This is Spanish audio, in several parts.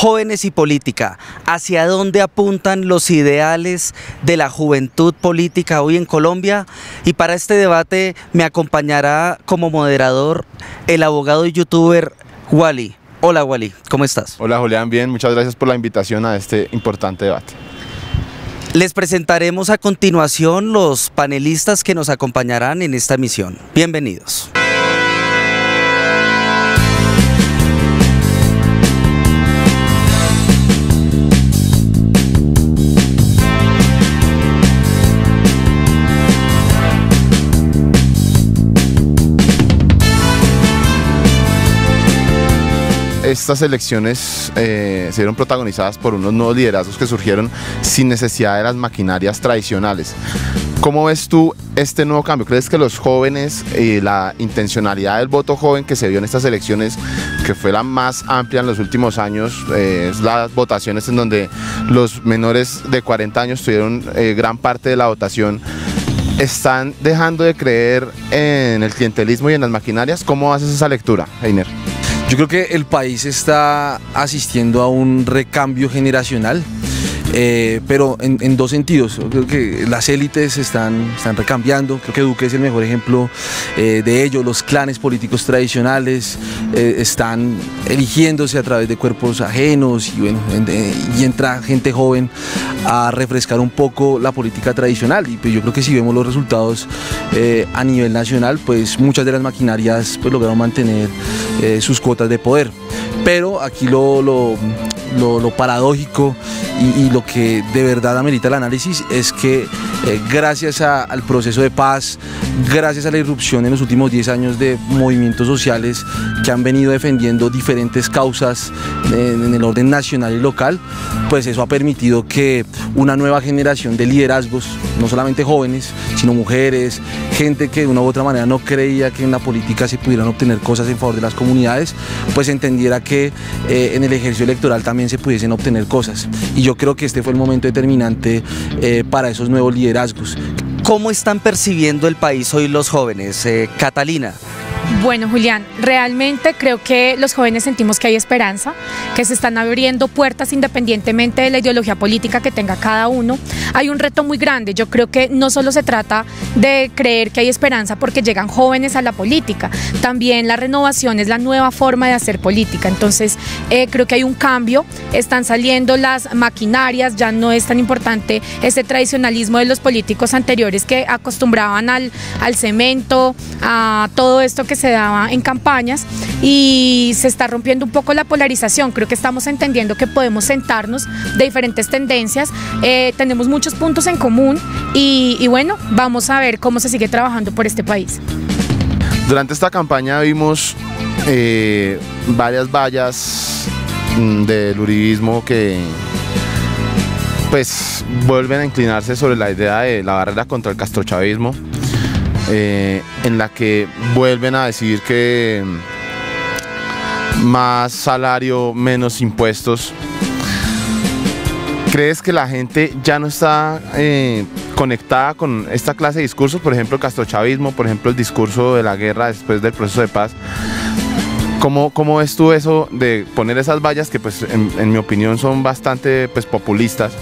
Jóvenes y política, ¿hacia dónde apuntan los ideales de la juventud política hoy en Colombia? Y para este debate me acompañará como moderador el abogado y youtuber Wally. Hola Wally, ¿cómo estás? Hola Julián, bien, muchas gracias por la invitación a este importante debate. Les presentaremos a continuación los panelistas que nos acompañarán en esta emisión. Bienvenidos. Estas elecciones se vieron protagonizadas por unos nuevos liderazgos que surgieron sin necesidad de las maquinarias tradicionales. ¿Cómo ves tú este nuevo cambio? ¿Crees que los jóvenes y la intencionalidad del voto joven que se vio en estas elecciones, que fue la más amplia en los últimos años, es las votaciones en donde los menores de 40 años tuvieron gran parte de la votación, están dejando de creer en el clientelismo y en las maquinarias? ¿Cómo haces esa lectura, Einer? Yo creo que el país está asistiendo a un recambio generacional, pero en dos sentidos. Creo que las élites están recambiando. Creo que Duque es el mejor ejemplo de ello. Los clanes políticos tradicionales están eligiéndose a través de cuerpos ajenos y, bueno, y entra gente joven a refrescar un poco la política tradicional. Y pues yo creo que si vemos los resultados a nivel nacional, pues muchas de las maquinarias pues lograron mantener sus cuotas de poder. Pero aquí lo paradójico y lo que de verdad amerita el análisis es que gracias al proceso de paz, gracias a la irrupción en los últimos 10 años de movimientos sociales que han venido defendiendo diferentes causas en el orden nacional y local, pues eso ha permitido que una nueva generación de liderazgos, no solamente jóvenes, sino mujeres, gente que de una u otra manera no creía que en la política se pudieran obtener cosas en favor de las comunidades, pues entendiera que en el ejercicio electoral también se pudiesen obtener cosas. Y yo creo que este fue el momento determinante para esos nuevos liderazgos. ¿Cómo están percibiendo el país hoy los jóvenes? Catalina. Bueno, Julián, realmente creo que los jóvenes sentimos que hay esperanza, que se están abriendo puertas independientemente de la ideología política que tenga cada uno. Hay un reto muy grande. Yo creo que no solo se trata de creer que hay esperanza porque llegan jóvenes a la política, también la renovación es la nueva forma de hacer política. Entonces creo que hay un cambio, están saliendo las maquinarias, ya no es tan importante ese tradicionalismo de los políticos anteriores que acostumbraban al cemento, a todo esto que se daba en campañas, y se está rompiendo un poco la polarización. Creo que estamos entendiendo que podemos sentarnos de diferentes tendencias, tenemos muchos puntos en común y bueno, vamos a ver cómo se sigue trabajando por este país. Durante esta campaña vimos varias vallas del uribismo que pues vuelven a inclinarse sobre la idea de la barrera contra el castrochavismo, en la que vuelven a decir que más salario, menos impuestos. ¿Crees que la gente ya no está conectada con esta clase de discursos? Por ejemplo, el castrochavismo, por ejemplo, el discurso de la guerra después del proceso de paz. ¿Cómo ves tú eso de poner esas vallas que pues en mi opinión son bastante pues populistas?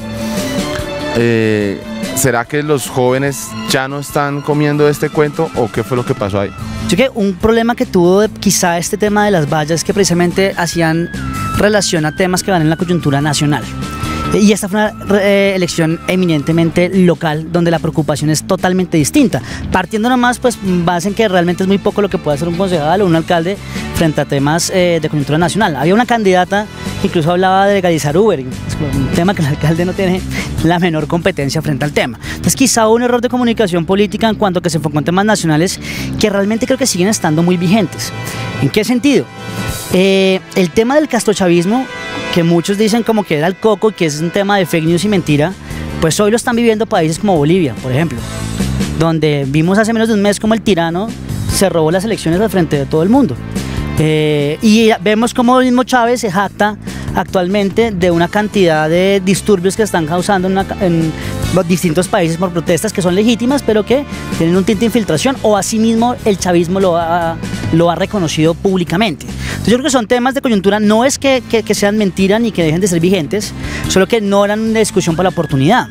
¿Será que los jóvenes ya no están comiendo este cuento o qué fue lo que pasó ahí? Yo creo que un problema que tuvo quizá este tema de las vallas es que precisamente hacían relación a temas que van en la coyuntura nacional. Y esta fue una elección eminentemente local, donde la preocupación es totalmente distinta. Partiendo nomás, pues, base en que realmente es muy poco lo que puede hacer un concejal o un alcalde frente a temas de coyuntura nacional. Había una candidata que incluso hablaba de legalizar Uber, un tema que el alcalde no tiene la menor competencia frente al tema. Entonces quizá hubo un error de comunicación política en cuanto a que se enfocó en temas nacionales que realmente creo que siguen estando muy vigentes. ¿En qué sentido? El tema del castrochavismo, que muchos dicen como que era el coco, que es un tema de fake news y mentira, pues hoy lo están viviendo países como Bolivia, por ejemplo, donde vimos hace menos de un mes como el tirano se robó las elecciones al frente de todo el mundo. Y vemos como el mismo Chávez se jacta actualmente de una cantidad de disturbios que están causando en distintos países por protestas que son legítimas, pero que tienen un tinte de infiltración, o asimismo el chavismo lo ha reconocido públicamente. Entonces yo creo que son temas de coyuntura, no es que sean mentiras ni que dejen de ser vigentes, solo que no eran una discusión por la oportunidad.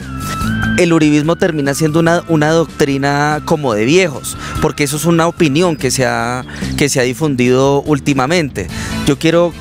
El uribismo termina siendo una doctrina como de viejos, porque eso es una opinión que se ha difundido últimamente. Yo quiero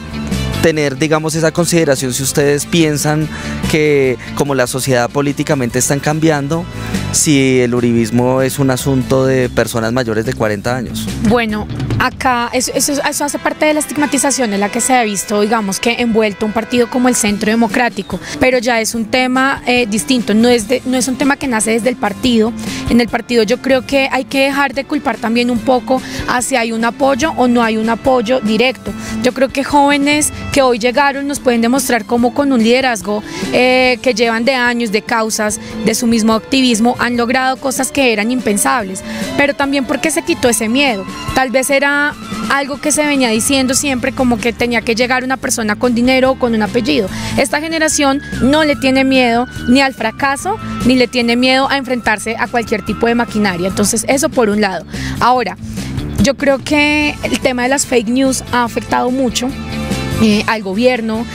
tener, digamos, esa consideración si ustedes piensan que como la sociedad políticamente están cambiando, si el uribismo es un asunto de personas mayores de 40 años. Bueno, acá eso hace parte de la estigmatización en la que se ha visto, digamos, que envuelto un partido como el Centro Democrático, pero ya es un tema distinto, no es un tema que nace desde el partido. En el partido yo creo que hay que dejar de culpar también un poco a si hay un apoyo o no hay un apoyo directo. Yo creo que jóvenes que hoy llegaron nos pueden demostrar cómo con un liderazgo que llevan de años, de causas, de su mismo activismo, han logrado cosas que eran impensables, pero también porque se quitó ese miedo. Tal vez era algo que se venía diciendo siempre, como que tenía que llegar una persona con dinero o con un apellido. Esta generación no le tiene miedo ni al fracaso, ni le tiene miedo a enfrentarse a cualquier tipo de maquinaria. Entonces, eso por un lado. Ahora, yo creo que el tema de las fake news ha afectado mucho al gobierno,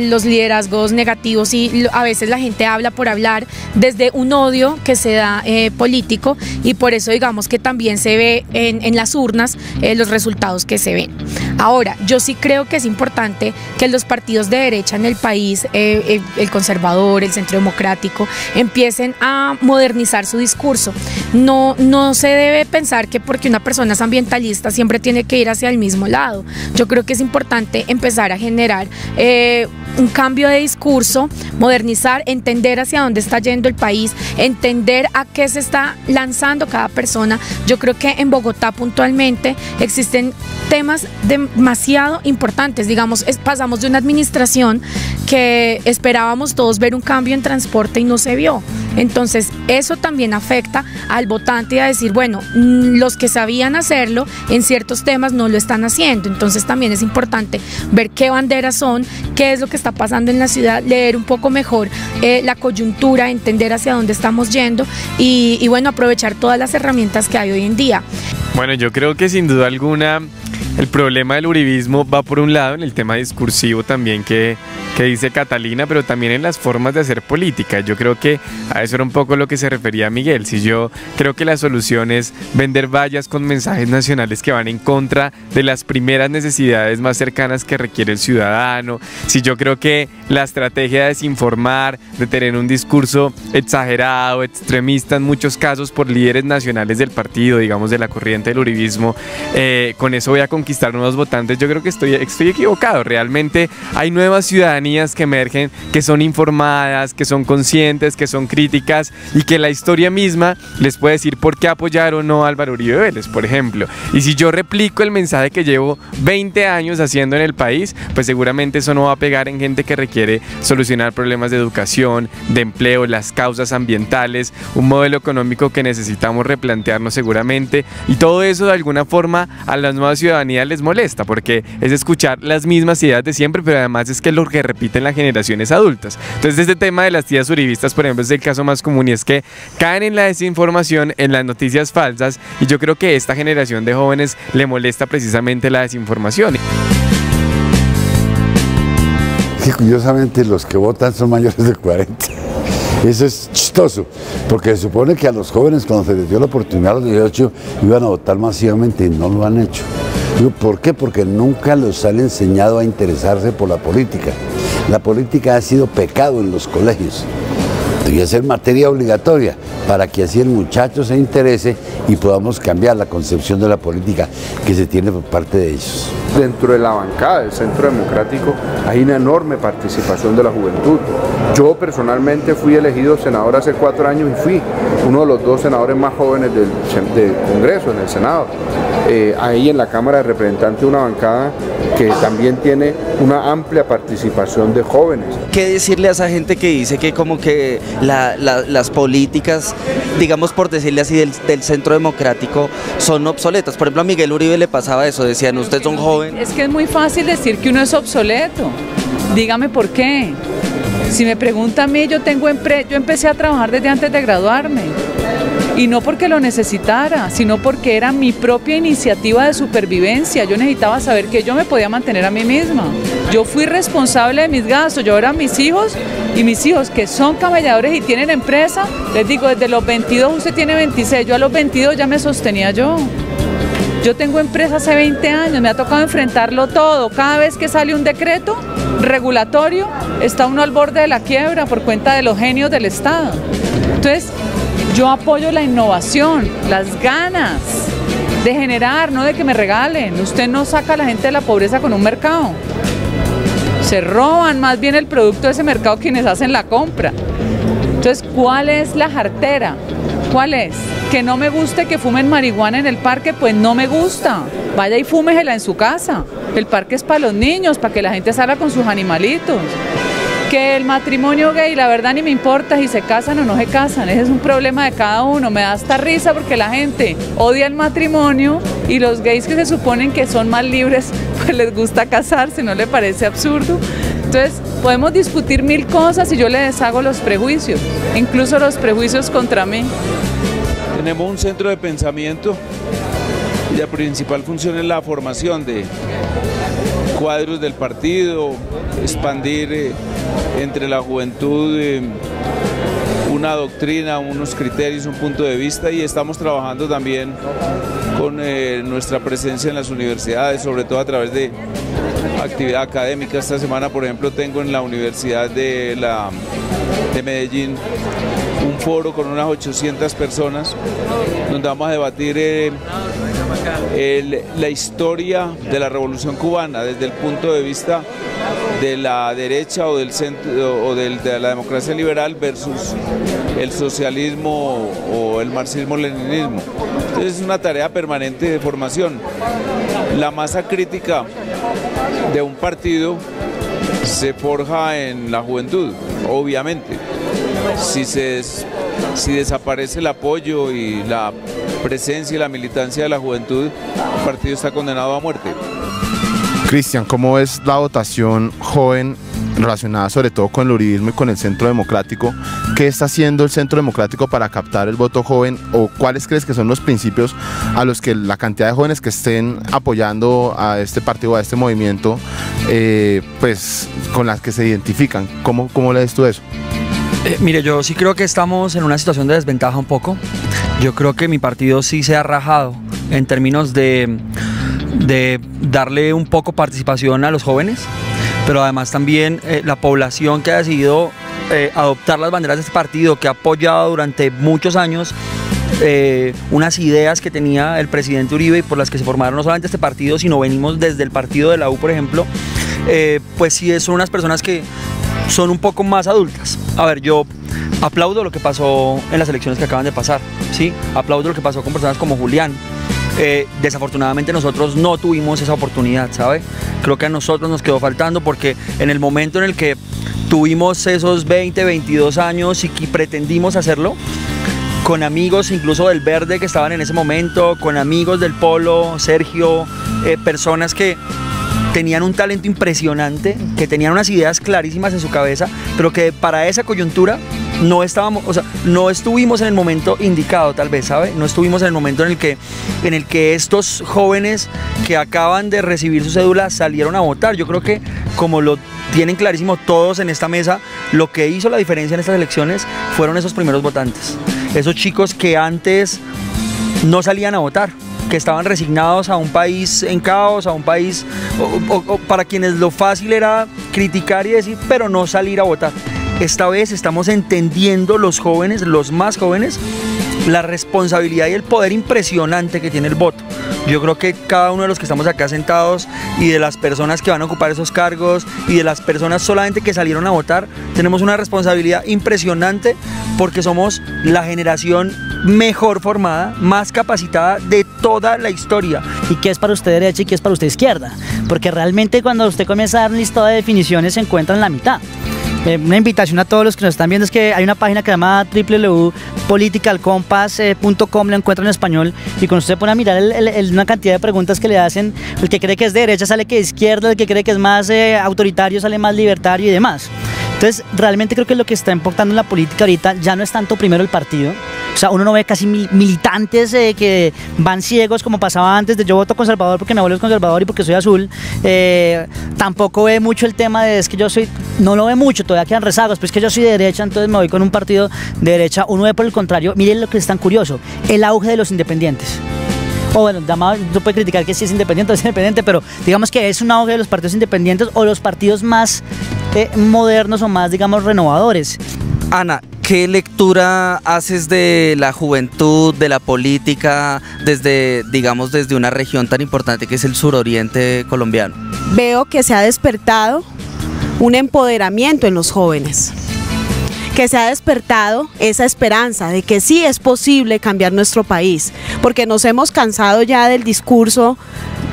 los liderazgos negativos, y a veces la gente habla por hablar desde un odio que se da político, y por eso digamos que también se ve en las urnas los resultados que se ven. Ahora, yo sí creo que es importante que los partidos de derecha en el país, el conservador, el centro democrático, empiecen a modernizar su discurso. No se debe pensar que porque una persona es ambientalista siempre tiene que ir hacia el mismo lado. Yo creo que es importante empezar a generar un cambio de discurso, modernizar, entender hacia dónde está yendo el país, entender a qué se está lanzando cada persona. Yo creo que en Bogotá puntualmente existen temas demasiado importantes. Digamos, pasamos de una administración que esperábamos todos ver un cambio en transporte y no se vio. Entonces eso también afecta al votante y a decir, bueno, los que sabían hacerlo en ciertos temas no lo están haciendo. Entonces también es importante ver qué banderas son, qué es lo que está pasando en la ciudad, leer un poco mejor la coyuntura, entender hacia dónde estamos yendo y bueno, aprovechar todas las herramientas que hay hoy en día. Bueno, yo creo que sin duda alguna el problema del uribismo va por un lado en el tema discursivo también que dice Catalina, pero también en las formas de hacer política. Yo creo que a eso era un poco lo que se refería Miguel. Si yo creo que la solución es vender vallas con mensajes nacionales que van en contra de las primeras necesidades más cercanas que requiere el ciudadano, si yo creo que la estrategia de desinformar, de tener un discurso exagerado, extremista en muchos casos por líderes nacionales del partido, digamos de la corriente del uribismo, con eso voy a conquistar nuevos votantes, yo creo que estoy equivocado. Realmente hay nuevas ciudadanías que emergen, que son informadas, que son conscientes, que son críticas y que la historia misma les puede decir por qué apoyar o no a Álvaro Uribe Vélez, por ejemplo. Y si yo replico el mensaje que llevo 20 años haciendo en el país, pues seguramente eso no va a pegar en gente que requiere solucionar problemas de educación, de empleo, las causas ambientales, un modelo económico que necesitamos replantearnos seguramente, y todo eso de alguna forma a la nueva ciudadanía les molesta, porque es escuchar las mismas ideas de siempre, pero además es que lo que repiten las generaciones adultas. Entonces este tema de las tías uribistas, por ejemplo, es el caso más común, y es que caen en la desinformación, en las noticias falsas, y yo creo que esta generación de jóvenes le molesta precisamente la desinformación. Sí, curiosamente los que votan son mayores de 40. Eso es chistoso, porque se supone que a los jóvenes cuando se les dio la oportunidad a los 18 iban a votar masivamente y no lo han hecho. Digo, ¿por qué? Porque nunca los han enseñado a interesarse por la política. La política ha sido pecado en los colegios. Debería ser materia obligatoria para que así el muchacho se interese y podamos cambiar la concepción de la política que se tiene por parte de ellos. Dentro de la bancada del Centro Democrático hay una enorme participación de la juventud. Yo personalmente fui elegido senador hace 4 años y fui uno de los 2 senadores más jóvenes del Congreso, en el Senado. Ahí en la Cámara de Representantes una bancada que también tiene una amplia participación de jóvenes. ¿Qué decirle a esa gente que dice que como que las políticas, digamos por decirle así, del Centro Democrático son obsoletas? Por ejemplo, a Miguel Uribe le pasaba eso, decían, ustedes son jóvenes. Es que es muy fácil decir que uno es obsoleto, dígame por qué. Si me pregunta a mí, yo empecé a trabajar desde antes de graduarme. Y no porque lo necesitara, sino porque era mi propia iniciativa de supervivencia. Yo necesitaba saber que yo me podía mantener a mí misma. Yo fui responsable de mis gastos. Yo ahora mis hijos y mis hijos que son camelladores y tienen empresa, les digo, desde los 22 usted tiene 26, yo a los 22 ya me sostenía yo. Yo tengo empresa hace 20 años, me ha tocado enfrentarlo todo. Cada vez que sale un decreto regulatorio, está uno al borde de la quiebra por cuenta de los genios del Estado. Entonces, yo apoyo la innovación, las ganas de generar, no de que me regalen. Usted no saca a la gente de la pobreza con un mercado. Se roban más bien el producto de ese mercado quienes hacen la compra. Entonces, ¿cuál es la jartera? ¿Cuál es? Que no me guste que fumen marihuana en el parque, pues no me gusta. Vaya y fúmejela en su casa. El parque es para los niños, para que la gente salga con sus animalitos. Que el matrimonio gay, la verdad ni me importa si se casan o no se casan, ese es un problema de cada uno. Me da hasta risa porque la gente odia el matrimonio y los gays que se suponen que son más libres, pues les gusta casarse, ¿no le parece absurdo? Entonces, podemos discutir mil cosas y yo le deshago los prejuicios, incluso los prejuicios contra mí. Tenemos un centro de pensamiento y la principal función es la formación de cuadros del partido, expandir entre la juventud una doctrina, unos criterios, un punto de vista, y estamos trabajando también con nuestra presencia en las universidades, sobre todo a través de actividad académica. Esta semana, por ejemplo, tengo en la Universidad de Medellín un foro con unas 800 personas donde vamos a debatir la historia de la Revolución Cubana desde el punto de vista de la derecha o del centro o de la democracia liberal versus el socialismo o el marxismo-leninismo. Entonces es una tarea permanente de formación. La masa crítica de un partido se forja en la juventud, obviamente. Si desaparece el apoyo y la presencia y la militancia de la juventud, el partido está condenado a muerte. Cristian, ¿cómo es la votación joven relacionada sobre todo con el uribismo y con el Centro Democrático? ¿Qué está haciendo el Centro Democrático para captar el voto joven, o cuáles crees que son los principios a los que la cantidad de jóvenes que estén apoyando a este partido, a este movimiento, pues con las que se identifican? ¿Cómo lees tú eso? Mire, yo sí creo que estamos en una situación de desventaja un poco. Yo creo que mi partido sí se ha rajado en términos de darle un poco participación a los jóvenes, pero además también la población que ha decidido adoptar las banderas de este partido, que ha apoyado durante muchos años unas ideas que tenía el presidente Uribe y por las que se formaron no solamente este partido, sino venimos desde el partido de la U, por ejemplo, pues sí son unas personas que son un poco más adultas. A ver, yo aplaudo lo que pasó en las elecciones que acaban de pasar, ¿sí? Aplaudo lo que pasó con personas como Julián. Desafortunadamente nosotros no tuvimos esa oportunidad, ¿sabe? Creo que a nosotros nos quedó faltando, porque en el momento en el que tuvimos esos 20, 22 años y pretendimos hacerlo, con amigos incluso del Verde que estaban en ese momento, con amigos del Polo, Sergio, personas que tenían un talento impresionante, que tenían unas ideas clarísimas en su cabeza, pero que para esa coyuntura no estábamos, o sea, no estuvimos en el momento indicado, tal vez, ¿sabe? No estuvimos en el momento en el que estos jóvenes que acaban de recibir su cédula salieron a votar. Yo creo que, como lo tienen clarísimo todos en esta mesa, lo que hizo la diferencia en estas elecciones fueron esos primeros votantes, esos chicos que antes no salían a votar, que estaban resignados a un país en caos, a un país o para quienes lo fácil era criticar y decir, pero no salir a votar. Esta vez estamos entendiendo los jóvenes, los más jóvenes, la responsabilidad y el poder impresionante que tiene el voto. Yo creo que cada uno de los que estamos acá sentados y de las personas que van a ocupar esos cargos y de las personas solamente que salieron a votar, tenemos una responsabilidad impresionante, porque somos la generación mejor formada, más capacitada de toda la historia. ¿Y qué es para usted derecha y qué es para usted izquierda? Porque realmente cuando usted comienza a dar un listado de definiciones se encuentra en la mitad. Una invitación a todos los que nos están viendo es que hay una página que se llama www.politicalcompass.com, lo encuentran en español, y cuando usted pone a mirar una cantidad de preguntas que le hacen, el que cree que es de derecha sale que de izquierda, el que cree que es más autoritario sale más libertario y demás. Entonces, realmente creo que lo que está importando en la política ahorita ya no es tanto primero el partido. O sea, uno no ve casi militantes que van ciegos como pasaba antes de yo voto conservador porque mi abuelo es conservador y porque soy azul. Tampoco ve mucho el tema de es que yo soy, no lo ve mucho, todavía quedan rezagos, pero es que yo soy de derecha, entonces me voy con un partido de derecha. Uno ve por el contrario, miren lo que es tan curioso, el auge de los independientes. O bueno, se puede criticar que si es independiente o es independiente, pero digamos que es un auge de los partidos independientes o los partidos más modernos o más, digamos, renovadores. Ana, ¿qué lectura haces de la juventud, de la política, desde una región tan importante que es el suroriente colombiano? Veo que se ha despertado un empoderamiento en los jóvenes, que se ha despertado esa esperanza de que sí es posible cambiar nuestro país, porque nos hemos cansado ya del discurso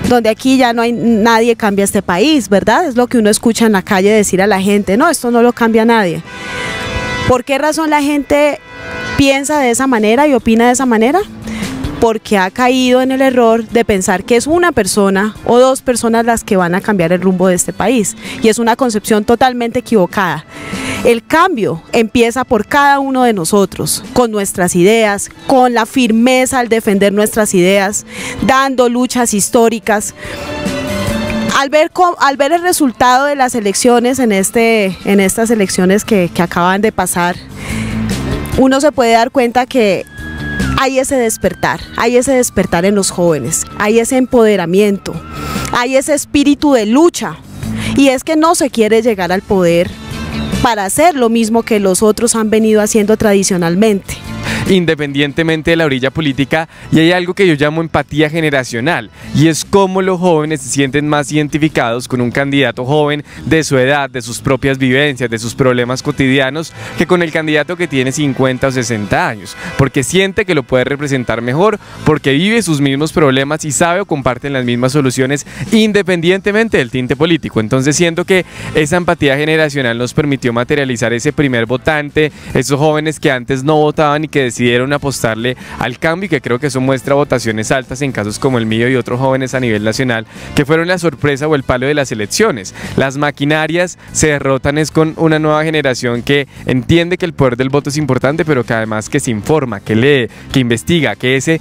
donde aquí ya no hay nadie cambia este país, ¿verdad? Es lo que uno escucha en la calle decir a la gente, no, esto no lo cambia nadie. ¿Por qué razón la gente piensa de esa manera y opina de esa manera? Porque ha caído en el error de pensar que es una persona o dos personas las que van a cambiar el rumbo de este país, y es una concepción totalmente equivocada. El cambio empieza por cada uno de nosotros, con nuestras ideas, con la firmeza al defender nuestras ideas, dando luchas históricas. Al ver el resultado de las elecciones en estas elecciones que acaban de pasar, uno se puede dar cuenta que hay ese despertar en los jóvenes, hay ese empoderamiento, hay ese espíritu de lucha, y es que no se quiere llegar al poder para hacer lo mismo que los otros han venido haciendo tradicionalmente. Independientemente de la orilla política, y hay algo que yo llamo empatía generacional, y es cómo los jóvenes se sienten más identificados con un candidato joven de su edad, de sus propias vivencias, de sus problemas cotidianos, que con el candidato que tiene 50 o 60 años, porque siente que lo puede representar mejor, porque vive sus mismos problemas y sabe o comparten las mismas soluciones independientemente del tinte político. Entonces siento que esa empatía generacional nos permitió materializar ese primer votante, esos jóvenes que antes no votaban y que decidieron apostarle al cambio, y que creo que eso muestra votaciones altas en casos como el mío y otros jóvenes a nivel nacional, que fueron la sorpresa o el palo de las elecciones. Las maquinarias se derrotan es con una nueva generación que entiende que el poder del voto es importante, pero que además que se informa, que lee, que investiga, que ese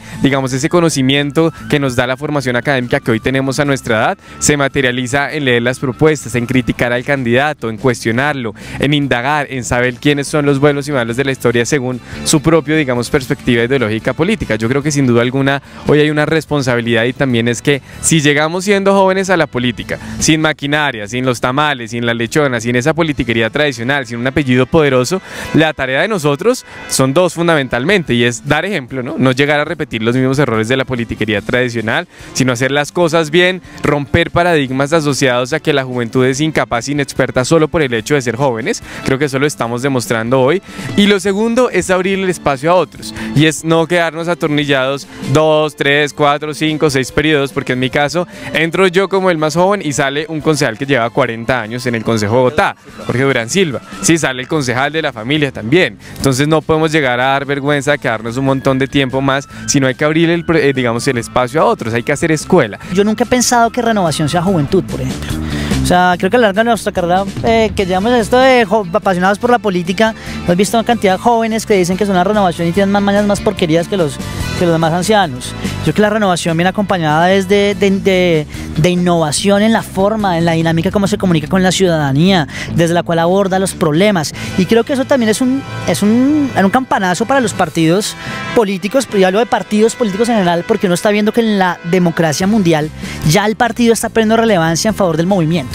conocimiento que nos da la formación académica que hoy tenemos a nuestra edad se materializa en leer las propuestas, en criticar al candidato, en cuestionarlo, en indagar, en saber quiénes son los buenos y malos de la historia según su propio, perspectiva ideológica política. Yo creo que sin duda alguna hoy hay una responsabilidad, y también es que si llegamos siendo jóvenes a la política, sin maquinaria, sin los tamales, sin las lechonas, sin esa politiquería tradicional, sin un apellido poderoso, la tarea de nosotros son dos fundamentalmente, y es dar ejemplo, no llegar a repetir los mismos errores de la politiquería tradicional, sino hacer las cosas bien, romper paradigmas asociados a que la juventud es incapaz, inexperta solo por el hecho de ser jóvenes. Creo que eso lo estamos demostrando hoy. Y lo segundo es abrir el espacio a otros, y es no quedarnos atornillados 2, 3, 4, 5, 6 periodos, porque en mi caso entro yo como el más joven y sale un concejal que lleva 40 años en el Consejo de Bogotá, Jorge Durán Silva, sí, sale el concejal de la familia también. Entonces no podemos llegar a dar vergüenza, a quedarnos un montón de tiempo más, sino hay que abrir el espacio a otros, hay que hacer escuela. Yo nunca he pensado que Renovación sea juventud, por ejemplo. O sea, creo que a lo largo de nuestra carrera que llevamos esto de apasionados por la política, hemos visto una cantidad de jóvenes que dicen que son la renovación y tienen más mañas, más porquerías que los demás ancianos. Yo creo que la renovación viene acompañada de innovación en la forma, en la dinámica como se comunica con la ciudadanía, desde la cual aborda los problemas. Y creo que eso también es un campanazo para los partidos políticos, pero yo hablo de partidos políticos en general, porque uno está viendo que en la democracia mundial ya el partido está perdiendo relevancia en favor del movimiento.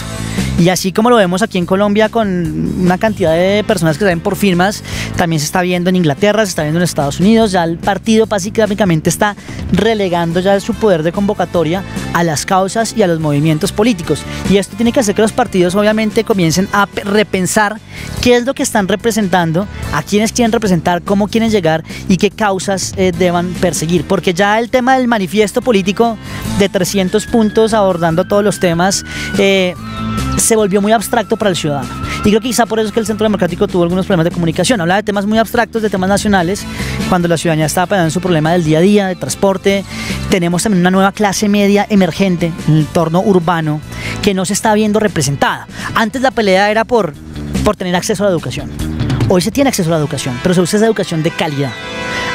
Y así como lo vemos aquí en Colombia con una cantidad de personas que salen por firmas, también se está viendo en Inglaterra, se está viendo en Estados Unidos. Ya el partido básicamente está relegando ya su poder de convocatoria a las causas y a los movimientos políticos. Y esto tiene que hacer que los partidos obviamente comiencen a repensar qué es lo que están representando, a quiénes quieren representar, cómo quieren llegar y qué causas deban perseguir. Porque ya el tema del manifiesto político de 300 puntos abordando todos los temas se volvió muy abstracto para el ciudadano. Y creo que quizá por eso es que el Centro Democrático tuvo algunos problemas de comunicación. Hablaba de temas muy abstractos, de temas nacionales, cuando la ciudadanía estaba pensando en su problema del día a día, de transporte. Tenemos también una nueva clase media emergente en el entorno urbano que no se está viendo representada. Antes la pelea era por por tener acceso a la educación. Hoy se tiene acceso a la educación, pero se usa esa educación de calidad.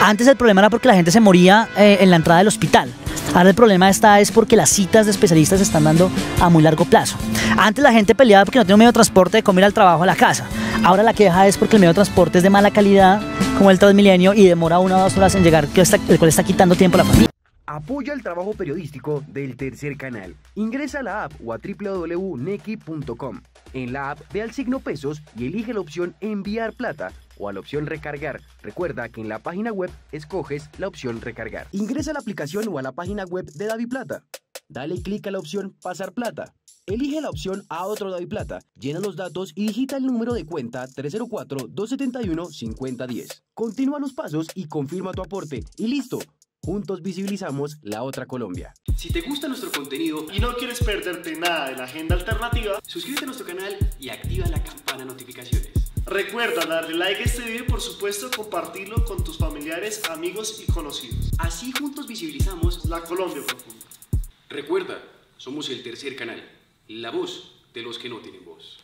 Antes el problema era porque la gente se moría en la entrada del hospital. Ahora el problema es porque las citas de especialistas se están dando a muy largo plazo. Antes la gente peleaba porque no tenía un medio de transporte de cómo ir al trabajo, a la casa. Ahora la queja es porque el medio de transporte es de mala calidad, como el Transmilenio, y demora 1 o 2 horas en llegar, el cual está quitando tiempo a la familia. Apoya el trabajo periodístico del Tercer Canal. Ingresa a la app o a www.nequi.com. En la app ve al signo pesos y elige la opción enviar plata o a la opción recargar. Recuerda que en la página web escoges la opción recargar. Ingresa a la aplicación o a la página web de DaviPlata. Dale clic a la opción pasar plata. Elige la opción a otro DaviPlata, llena los datos y digita el número de cuenta 304-271-5010. Continúa los pasos y confirma tu aporte y listo. Juntos visibilizamos la otra Colombia. Si te gusta nuestro contenido y no quieres perderte nada de la agenda alternativa, suscríbete a nuestro canal y activa la campana de notificaciones. Recuerda darle like a este video y por supuesto compartirlo con tus familiares, amigos y conocidos. Así juntos visibilizamos la Colombia profunda. Recuerda, somos el Tercer Canal, la voz de los que no tienen voz.